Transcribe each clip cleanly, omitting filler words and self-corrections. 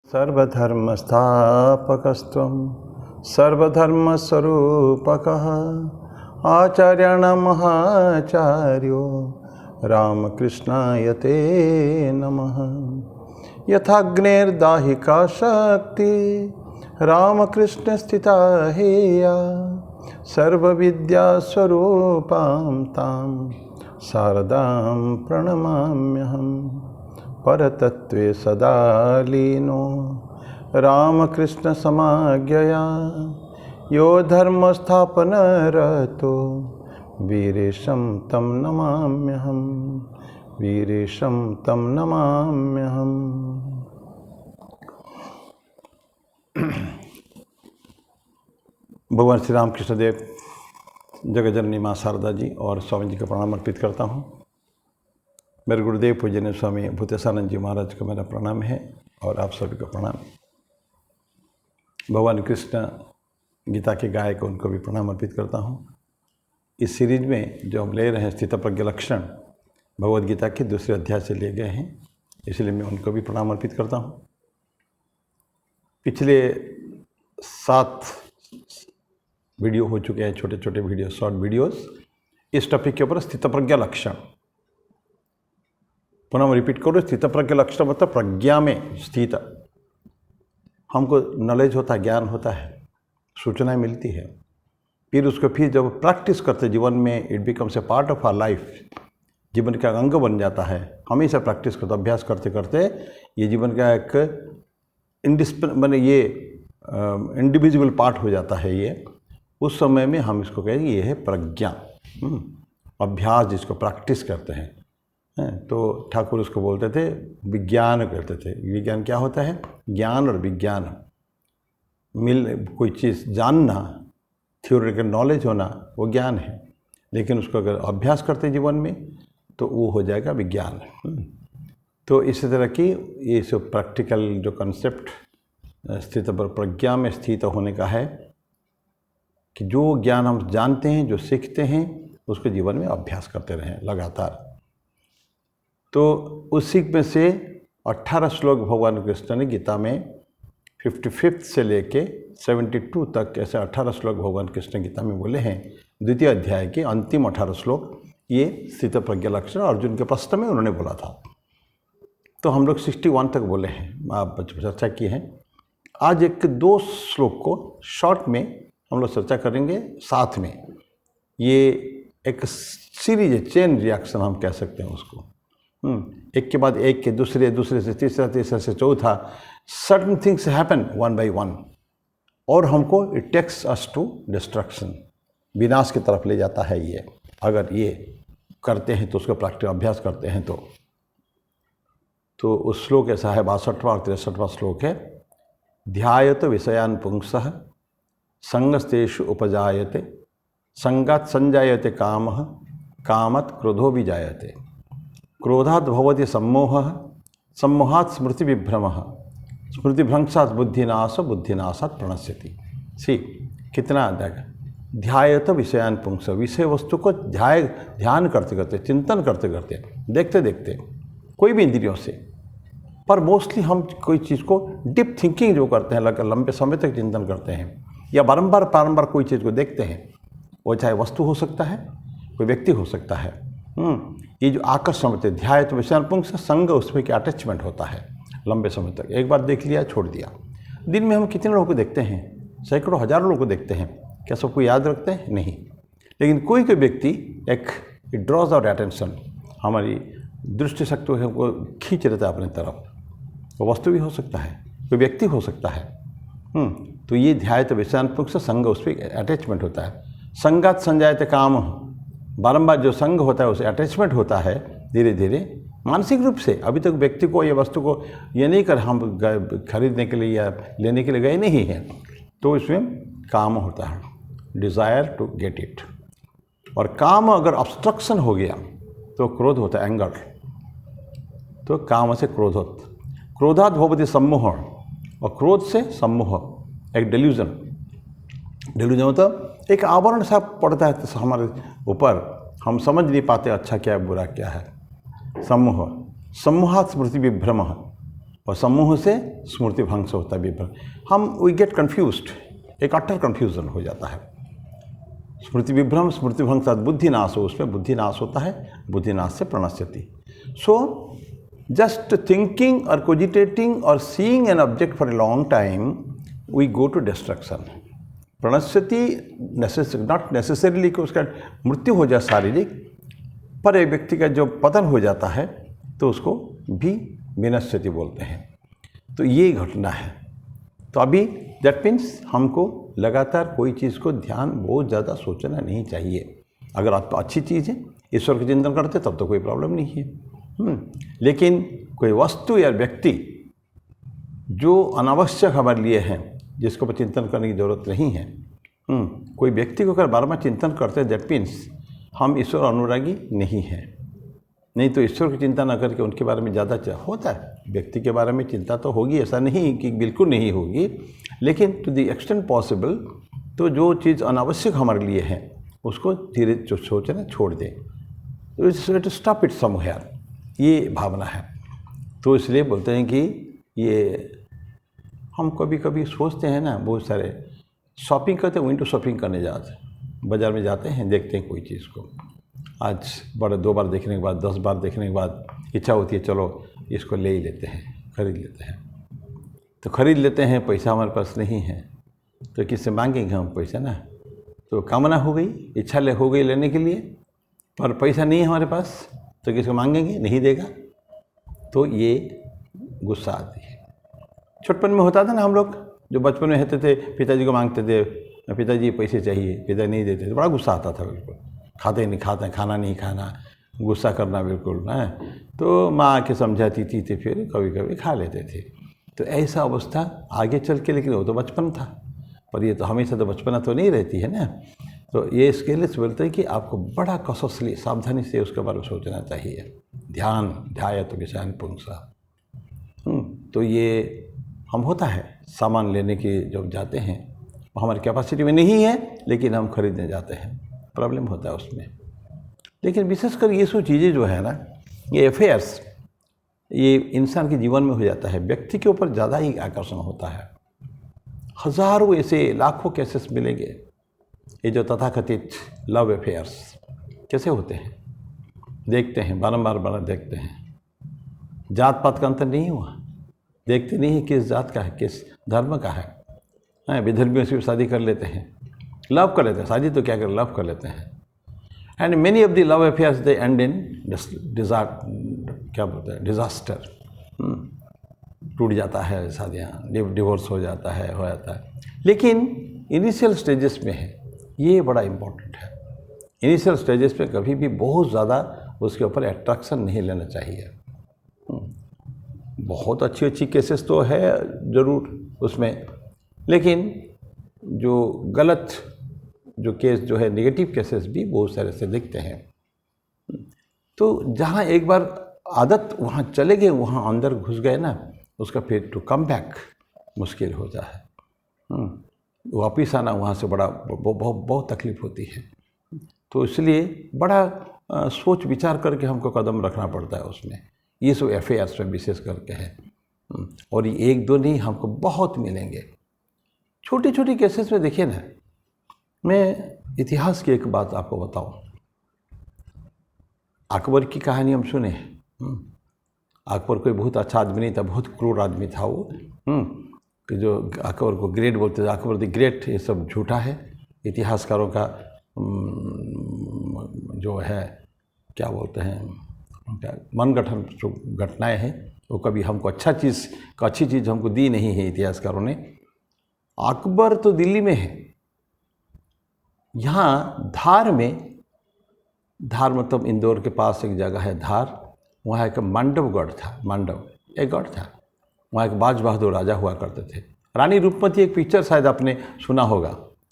सर्वधर्मस्थापकस्त्वं सर्वधर्मस्वरूपकः आचार्याणामहाचार्यो रामकृष्णाय ते नमः। यथाग्नेर्दाहिका शक्ति रामकृष्णस्थिता हेया सर्वविद्यास्वरूपां तां शारदां प्रणमाम्यहम्। परतत्वे सदा लीनो रामकृष्णसमाज्ञया यो धर्मस्थापनरतो वीरेशं तं नमाम्यहम्। वीरेशं तं नमाम्यहम्। भगवान श्री राम कृष्ण देव, जगतजननी माँ शारदा जी और स्वामी जी का प्रणाम अर्पित करता हूँ। मेरे गुरुदेव पूजनीय स्वामी भूतेशानंद जी महाराज को मेरा प्रणाम है और आप सभी को प्रणाम। भगवान कृष्ण गीता के गायक उनको भी प्रणाम अर्पित करता हूँ। इस सीरीज में जो हम ले रहे हैं स्थितप्रज्ञ लक्षण, भगवद गीता के दूसरे अध्याय से ले गए हैं, इसलिए मैं उनको भी प्रणाम अर्पित करता हूँ। पिछले 7 वीडियो हो चुके हैं, छोटे छोटे वीडियो, शॉर्ट वीडियोस इस टॉपिक के ऊपर, स्थितप्रज्ञ लक्षण। पुनः मैं रिपीट करूँ, स्थितप्रज्ञ लक्षण मतलब प्रज्ञा में स्थित। हमको नॉलेज होता है, ज्ञान होता है, सूचनाएं मिलती है, फिर उसको जब प्रैक्टिस करते जीवन में, it becomes a part of our life, जीवन का अंग बन जाता है। हमेशा प्रैक्टिस करते, अभ्यास करते करते ये जीवन का एक इंडिविजुअल पार्ट हो जाता है। ये उस समय में हम इसको कहेंगे ये है प्रज्ञा। अभ्यास जिसको प्रैक्टिस करते हैं, तो ठाकुर उसको बोलते थे विज्ञान करते थे। विज्ञान क्या होता है? ज्ञान और विज्ञान कोई चीज़ जानना, थ्योरेटिकल नॉलेज होना, वो ज्ञान है, लेकिन उसको अगर अभ्यास करते जीवन में तो वो हो जाएगा विज्ञान। तो इसी तरह की ये सब प्रैक्टिकल जो कंसेप्ट स्थित प्रज्ञा में स्थित होने का है कि जो ज्ञान हम जानते हैं, जो सीखते हैं, उसको जीवन में अभ्यास करते रहें लगातार। तो उसी में से 18 श्लोक भगवान कृष्ण ने गीता में 55 से लेके 72 तक ऐसे 18 श्लोक भगवान कृष्ण गीता में बोले हैं। द्वितीय अध्याय के अंतिम 18 श्लोक ये स्थित प्रज्ञा लक्षण अर्जुन के प्रश्न में उन्होंने बोला था। तो हम लोग 61 तक बोले हैं, आप चर्चा की है। आज 1-2 श्लोक को शॉर्ट में हम लोग चर्चा करेंगे साथ में। ये एक सीरीज है, चेन रिएक्शन हम कह सकते हैं उसको। एक के बाद एक के दूसरे से तीसरा, तीसरा से चौथा, certain things happen one by one, और हमको it takes us to destruction, विनाश की तरफ ले जाता है ये, अगर ये करते हैं तो उसका प्रैक्टिस अभ्यास करते हैं तो उस श्लोक ऐसा है, 62वां और 63वां श्लोक है। ध्यायत विषयान पुंसः संगस्तेषु उपजायते संगात् संजायते कामः कामत् क्रोधो विजायते क्रोधात् भवति सम्मोहः सम्मोहात् स्मृतिविभ्रमः स्मृतिभ्रंशात् बुद्धिनाश बुद्धिनाशात् प्रणश्यति। सी कितना ध्यायत विषयान पुंस, विषय वस्तु को ध्यान करते करते, चिंतन करते करते, देखते देखते, कोई भी इंद्रियों से, पर मोस्टली हम कोई चीज़ को डीप थिंकिंग जो करते हैं, लंबे समय तक चिंतन करते हैं, या बारंबार कोई चीज़ को देखते हैं, वो चाहे वस्तु हो सकता है, कोई व्यक्ति हो सकता है। ये जो आकर्षण होते हैं, ध्याय तो विषयान पुंस, संग उसमें क्या अटैचमेंट होता है लंबे समय तक, एक बार देख लिया छोड़ दिया। दिन में हम कितने लोगों को देखते हैं? सैकड़ों हजारों लोगों को देखते हैं। क्या सबको याद रखते हैं? नहीं, लेकिन कोई व्यक्ति इट ड्रॉज आवर अटेंशन, हमारी दृष्टि शक्ति को खींच लेता है अपनी तरफ। वो वस्तु भी हो सकता है, कोई व्यक्ति हो सकता है। तो ये ध्याय तो विषयान पुंस, संग उस पर अटैचमेंट होता है। संगात संजायते काम, बारंबार जो संग होता है उसे अटैचमेंट होता है धीरे धीरे मानसिक रूप से। अभी तक व्यक्ति को, ये वस्तु को ये नहीं कर हम खरीदने के लिए या लेने के लिए गए नहीं हैं, तो इसमें काम होता है, डिज़ायर टू गेट इट। और काम अगर ऑब्स्ट्रक्शन हो गया तो क्रोध होता है, एंगर। तो काम से क्रोध होता, क्रोधात् भवति सम्मोह, और क्रोध से सम्मोह, एक डेल्यूजन मतलब एक आवरण सा पड़ता है तो हमारे ऊपर, हम समझ नहीं पाते अच्छा क्या है बुरा क्या है। सम्मोह, सम्मोहात् स्मृति विभ्रम, और सम्मोह से स्मृति भंग से होता है विभ्रम। हम वी गेट कन्फ्यूज्ड, एक अटर कन्फ्यूजन हो जाता है। स्मृति विभ्रम, स्मृति भंग साथ बुद्धि नाश हो, उसमें बुद्धि नाश होता है, बुद्धि नाश से प्रणश्यति। सो जस्ट थिंकिंग और कोजिटेटिंग और seeing an object for a long time we go to destruction. प्रणश्यति नॉट नेसेसरीली कि उसका मृत्यु हो जाए शारीरिक, पर एक व्यक्ति का जो पतन हो जाता है तो उसको भी विनश्यति बोलते हैं। तो ये घटना है। तो अभी दैट मीन्स हमको लगातार कोई चीज़ को ध्यान बहुत ज़्यादा सोचना नहीं चाहिए। अगर आप अच्छी चीज़ है, ईश्वर का चिंतन करते तब तो कोई प्रॉब्लम नहीं है। लेकिन कोई वस्तु या व्यक्ति जो अनावश्यक हमारे लिए हैं, जिसको पर चिंतन करने की ज़रूरत नहीं है, कोई व्यक्ति को अगर बार बार चिंतन करते हैं दैट मीन्स हम ईश्वर अनुरागी नहीं हैं। नहीं तो ईश्वर की चिंता न करके उनके बारे में ज़्यादा होता है। व्यक्ति के बारे में चिंता तो होगी, ऐसा नहीं कि बिल्कुल नहीं होगी, लेकिन टू द एक्सटेंट पॉसिबल तो जो चीज़ अनावश्यक हमारे लिए है उसको धीरे सोचना छोड़ दें। तो स्टॉप इट समवेयर, ये भावना है। तो इसलिए बोलते हैं कि ये हम कभी कभी सोचते हैं ना, बहुत सारे शॉपिंग करते हैं, विंडो शॉपिंग करने जाते हैं, बाज़ार में जाते हैं, देखते हैं कोई चीज़ को, आज बड़े 2 बार देखने के बाद 10 बार देखने के बाद इच्छा होती है चलो इसको ले ही लेते हैं, खरीद लेते हैं। तो खरीद लेते हैं, पैसा हमारे पास नहीं है तो किससे मांगेंगे हम पैसा ना। तो कामना हो गई, इच्छा हो गई लेने के लिए, पर पैसा नहीं है हमारे पास तो किसको मांगेंगे, नहीं देगा, तो ये गुस्सा आती है। छोटपन में होता था ना, हम लोग जो बचपन में रहते थे पिताजी को मांगते थे, पिताजी पैसे चाहिए, पिता नहीं देते थे, बड़ा गुस्सा आता था। बिल्कुल खाते नहीं खाते, खाना नहीं खाना, गुस्सा करना बिल्कुल ना। तो माँ आके समझाती थी तो फिर कभी कभी खा लेते थे। तो ऐसा अवस्था आगे चल के, लेकिन वो तो बचपन था, पर ये तो हमेशा तो बचपना तो नहीं रहती है ना। तो ये इसके लिए बोलते हैं कि आपको बड़ा कॉशसली सावधानी से उसके बारे में सोचना चाहिए। ध्यान ध्यायत विषयान पुंसा। तो ये हम होता है सामान लेने के जब जाते हैं, वो हमारी कैपेसिटी में नहीं है लेकिन हम खरीदने जाते हैं, प्रॉब्लम होता है उसमें। लेकिन विशेषकर ये सब चीज़ें जो है ना, ये अफेयर्स, ये इंसान के जीवन में हो जाता है, व्यक्ति के ऊपर ज़्यादा ही आकर्षण होता है। हज़ारों ऐसे लाखों केसेस मिलेंगे, ये जो तथाकथित लव अफेयर्स कैसे होते हैं, देखते हैं, बारंबार देखते हैं। जात पात का अंतर नहीं हुआ, देखते नहीं है किस जात का है, किस धर्म का है। विधर्मियों से शादी कर लेते हैं, लव कर लेते हैं, शादी तो क्या कर, लव कर लेते हैं। And many of the love affairs they and in क्या बोलते हैं, डिजास्टर। टूट जाता है शादियाँ, डिवोर्स हो जाता है। लेकिन इनिशियल स्टेजेस में है, ये बड़ा इम्पोर्टेंट है। इनिशियल स्टेजेस पे कभी भी बहुत ज़्यादा उसके ऊपर अट्रैक्शन नहीं लेना चाहिए। बहुत अच्छी केसेस तो है ज़रूर उसमें, लेकिन जो गलत जो केस जो है, नेगेटिव केसेस भी बहुत सारे से दिखते हैं। तो जहाँ एक बार आदत वहाँ चले गए, वहाँ अंदर घुस गए ना, उसका फिर टू कम बैक मुश्किल होता है। वापिस आना वहाँ से बड़ा बहुत तकलीफ होती है। तो इसलिए बड़ा सोच विचार करके हमको कदम रखना पड़ता है उसमें। ये सब अफेयर्स में विशेष करके है, और ये 1-2 नहीं, हमको बहुत मिलेंगे। छोटी छोटी केसेस में देखिए ना, मैं इतिहास की एक बात आपको बताऊं। अकबर की कहानी हम सुने। अकबर कोई बहुत अच्छा आदमी नहीं था, बहुत क्रूर आदमी था वो। कि जो अकबर को ग्रेट बोलते थे, अकबर द ग्रेट, ये सब झूठा है। इतिहासकारों का जो है क्या बोलते हैं, मन गठन जो घटनाएँ हैं, वो कभी हमको अच्छी चीज़ हमको दी नहीं है इतिहासकारों ने। अकबर तो दिल्ली में है, यहाँ धार मतलब इंदौर के पास एक जगह है धार, वहाँ एक मांडवगढ़ था, एक गढ़ था, वहाँ एक बाज बहादुर राजा हुआ करते थे। रानी रूपमती, एक पिक्चर शायद आपने सुना होगा,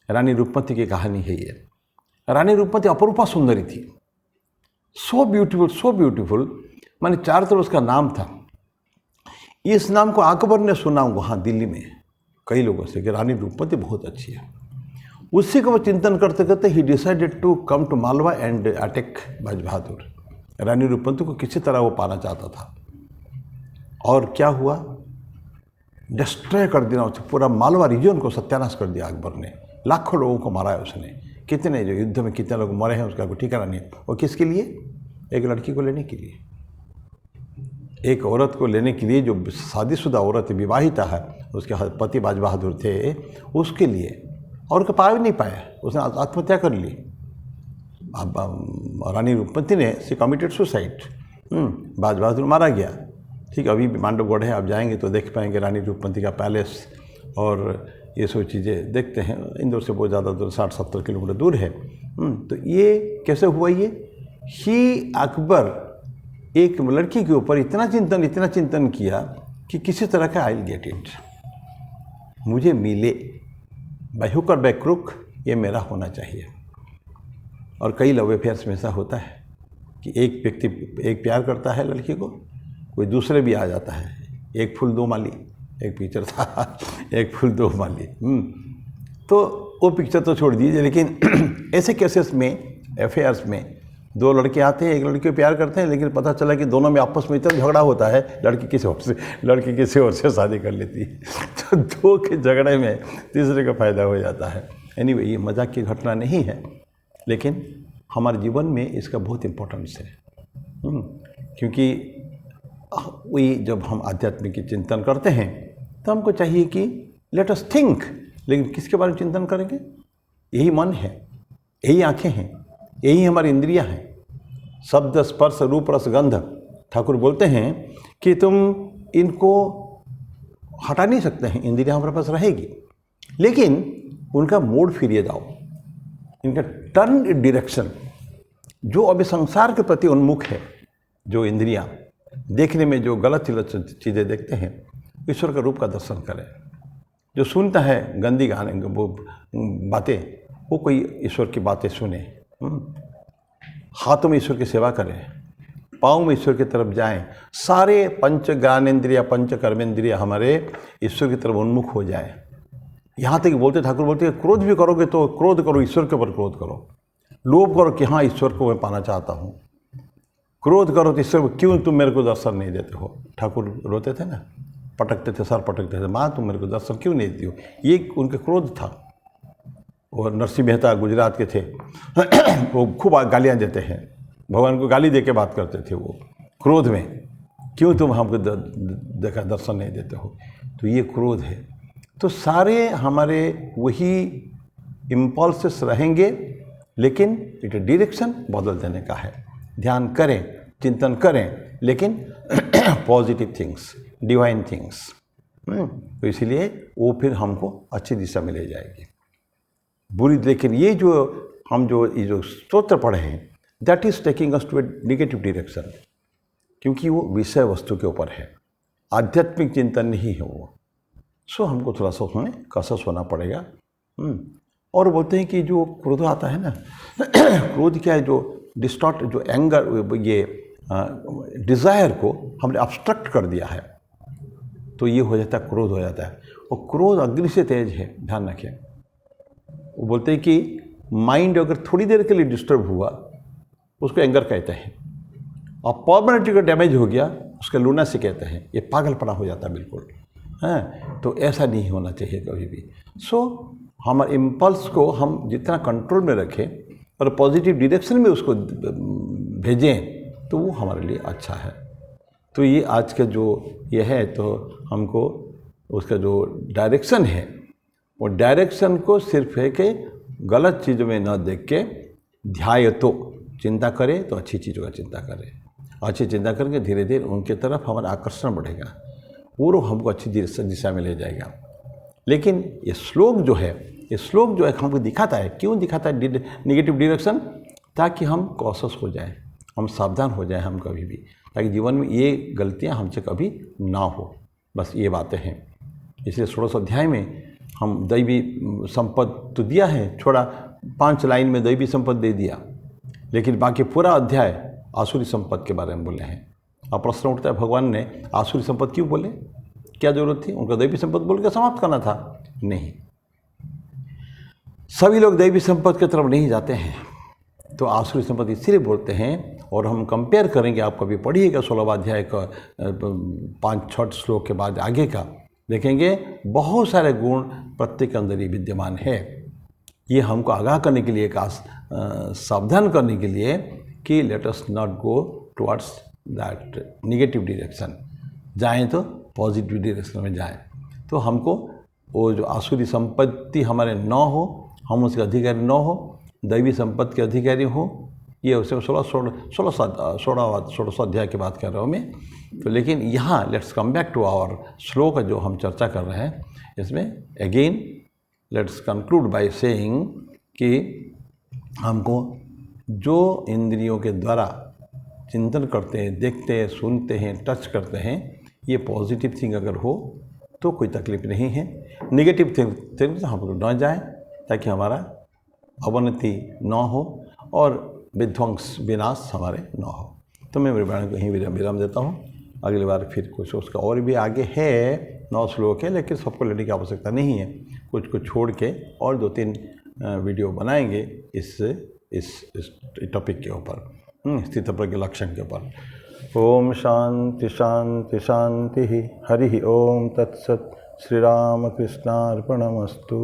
रानी रूपमती की कहानी है ये। रानी रूपमती अपरूपा सुंदरी थी, सो ब्यूटीफुल, माने चारों तरफ उसका नाम था। इस नाम को अकबर ने सुना वहाँ दिल्ली में कई लोगों से कि रानी रूपमती बहुत अच्छी है। उसी को वो चिंतन करते करते ही decided to come to Malwa and attack Baz Bahadur. रानी रूपमती को किसी तरह वो पाना चाहता था। और क्या हुआ, डिस्ट्रॉय कर देना, उससे पूरा मालवा रीजन को सत्यानाश कर दिया अकबर ने। लाखों लोगों को मारा है उसने, कितने जो युद्ध में कितने लोग मरे हैं उसका कोई ठिकाना नहीं है। और किसके लिए? एक लड़की को लेने के लिए, एक औरत को लेने के लिए जो शादीशुदा औरत विवाहिता है, उसके पति बाज बहादुर थे, उसके लिए। और उसको पा भी नहीं पाया, उसने आत्महत्या कर ली। रानी रूपमती ने सी कमिटेड सुसाइड, बाज बहादुर मारा गया। ठीक, अभी भी मांडवगढ़ है, आप जाएंगे तो देख पाएंगे रानी रूपमती का पैलेस और ये सब चीज़ें देखते हैं। इंदौर से बहुत ज़्यादा दूर, 60-70 किलोमीटर दूर है। तो ये कैसे हुआ? ये ही अकबर एक लड़की के ऊपर इतना चिंतन किया कि किसी तरह का आई गेट इट, मुझे मिले, बाय हुक और बाय क्रुक ये मेरा होना चाहिए। और कई लव अफेयर्स में ऐसा होता है कि एक व्यक्ति एक प्यार करता है लड़की को, कोई दूसरे भी आ जाता है। एक फूल दो माली, एक पिक्चर था एक फूल दो माली। तो वो पिक्चर तो छोड़ दीजिए, लेकिन ऐसे केसेस में, अफेयर्स में, दो लड़के आते हैं, एक लड़की को प्यार करते हैं, लेकिन पता चला कि दोनों में आपस में इतना झगड़ा होता है, लड़की किसी और से शादी कर लेती है। तो दो के झगड़े में तीसरे का फायदा हो जाता है। एनीवे, ये मजाक की घटना नहीं है, लेकिन हमारे जीवन में इसका बहुत इम्पोर्टेंस है। क्योंकि वही जब हम आध्यात्मिक चिंतन करते हैं तो हमको चाहिए कि लेट अस थिंक, लेकिन किसके बारे में चिंतन करेंगे? यही मन है, यही आंखें हैं, यही हमारी इंद्रियां हैं। शब्द, स्पर्श, रूप, रस, गंध, ठाकुर बोलते हैं कि तुम इनको हटा नहीं सकते हैं, इंद्रियां हमारे पास रहेगी, लेकिन उनका मोड फिरिए जाओ, इनका टर्न डायरेक्शन। जो अभी संसार के प्रति उन्मुख है, जो इंद्रियां देखने में जो गलत चीज़ें देखते हैं, ईश्वर का रूप का दर्शन करें। जो सुनता है गंदी गाने वो बातें, वो कोई ईश्वर की बातें सुने। हाथों में ईश्वर की सेवा करें, पाँव में ईश्वर की तरफ जाएं। सारे पंच ज्ञानेंद्रिय, पंच कर्मेंद्रिय हमारे ईश्वर की तरफ उन्मुख हो जाए। यहाँ तक बोलते, ठाकुर बोलते हैं, क्रोध भी करोगे तो क्रोध करो, ईश्वर के ऊपर क्रोध करो। लोभ करो कि हाँ ईश्वर को मैं पाना चाहता हूँ। क्रोध करो तो ईश्वर को, क्यों तुम मेरे को दर्शन नहीं देते हो? ठाकुर रोते थे ना, पटकते थे, सर पटकते थे, माँ तुम मेरे को दर्शन क्यों नहीं देती हो? ये उनके क्रोध था। और नरसिंह मेहता गुजरात के थे, वो खूब गालियाँ देते हैं, भगवान को गाली दे के बात करते थे वो क्रोध में, क्यों तुम हमको देखा दर्शन नहीं देते हो? तो ये क्रोध है। तो सारे हमारे वही इम्पल्सेस रहेंगे, लेकिन एक डायरेक्शन बदल देने का है। ध्यान करें, चिंतन करें, लेकिन पॉजिटिव थिंग्स, डिवाइन थिंग्स। तो इसीलिए वो फिर हमको अच्छी दिशा में ले जाएगी। बुरी, लेकिन ये जो स्तोत्र पढ़े हैं, that is taking us to a negative direction, क्योंकि वो विषय वस्तु के ऊपर है, आध्यात्मिक चिंतन नहीं है वो। सो हमको थोड़ा सा उसमें कसस होना पड़ेगा। और बोलते हैं कि जो क्रोध आता है ना, क्रोध क्या है? जो डिस्टॉर्ट, जो एंगर, ये डिज़ायर को हमने अब्स्ट्रक्ट कर दिया है, तो ये हो जाता है, क्रोध हो जाता है। और क्रोध अग्नि से तेज है, ध्यान रखें। वो बोलते हैं कि माइंड अगर थोड़ी देर के लिए डिस्टर्ब हुआ, उसको एंगर कहते हैं, और परमानेंटली अगर डैमेज हो गया, उसका लूनासी कहते हैं। ये पागलपना हो जाता है बिल्कुल, है। तो ऐसा नहीं होना चाहिए कभी भी। सो हमारे इम्पल्स को हम जितना कंट्रोल में रखें और पॉजिटिव डायरेक्शन में उसको भेजें, तो वो हमारे लिए अच्छा है। तो ये आज का जो ये है, तो हमको उसका जो डायरेक्शन है, वो डायरेक्शन को सिर्फ है कि गलत चीज़ों में न देख के ध्याय, तो चिंता करें, तो अच्छी चीज़ों का चिंता करें। अच्छी चिंता करके धीरे धीरे उनके तरफ हमारा आकर्षण बढ़ेगा, वो हमको अच्छी दिशा में ले जाएगा। लेकिन ये श्लोक जो है, हमको दिखाता है, क्यों दिखाता है नेगेटिव डायरेक्शन? ताकि हम कॉशस हो जाएं, हम सावधान हो जाएं हम कभी भी, ताकि जीवन में ये गलतियां हमसे कभी ना हो। बस ये बातें हैं। इसलिए 16 अध्याय में हम दैवी संपद तो दिया है, छोड़ा 5 लाइन में दैवी संपद दे दिया, लेकिन बाकी पूरा अध्याय आसुरी संपद के बारे में बोले हैं। अब प्रश्न उठता है, भगवान ने आसुरी संपद क्यों बोले? क्या जरूरत थी? उनका दैवी संपद बोल के समाप्त करना था? नहीं, सभी लोग दैवी संपद की तरफ नहीं जाते हैं, तो आसुरी संपद इसीलिए बोलते हैं। और हम कंपेयर करेंगे, आप कभी पढ़िएगा 16वां अध्याय का 5-6 श्लोक के बाद आगे का, देखेंगे बहुत सारे गुण प्रत्येक के अंदर ही विद्यमान है। ये हमको आगाह करने के लिए, सावधान करने के लिए कि let us not go towards that negative direction, जाएं तो पॉजिटिव डायरेक्शन में जाएं। तो हमको वो जो आसुरी संपत्ति हमारे न हो, हम उसके अधिकारी न हो, दैवी संपत्ति के अधिकारी हो, ये उसे 16 अध्याय की बात कर रहा हूँ मैं। तो लेकिन यहाँ let's come back to our shloka जो हम चर्चा कर रहे हैं, इसमें again let's conclude by saying कि हमको जो इंद्रियों के द्वारा चिंतन करते हैं, देखते हैं, सुनते हैं, टच करते हैं, ये पॉजिटिव थिंग अगर हो तो कोई तकलीफ नहीं है। निगेटिव थिंग हम लोग न जाए ताकि हमारा अवनति न हो और विध्वंस विनाश हमारे न हो। तो मैं मेरे बारे को यहीं विराम देता हूँ। अगली बार फिर कुछ उसका और भी आगे है 9 श्लोक है, लेकिन सबको लेने की आवश्यकता नहीं है। कुछ कुछ छोड़ के और 2-3 वीडियो बनाएंगे इस टॉपिक के ऊपर, स्थितप्रज्ञ लक्षण के ऊपर। ओम शांति शांति शांति। हरि ओम तत्सत। श्री राम कृष्णार्पणमस्तु।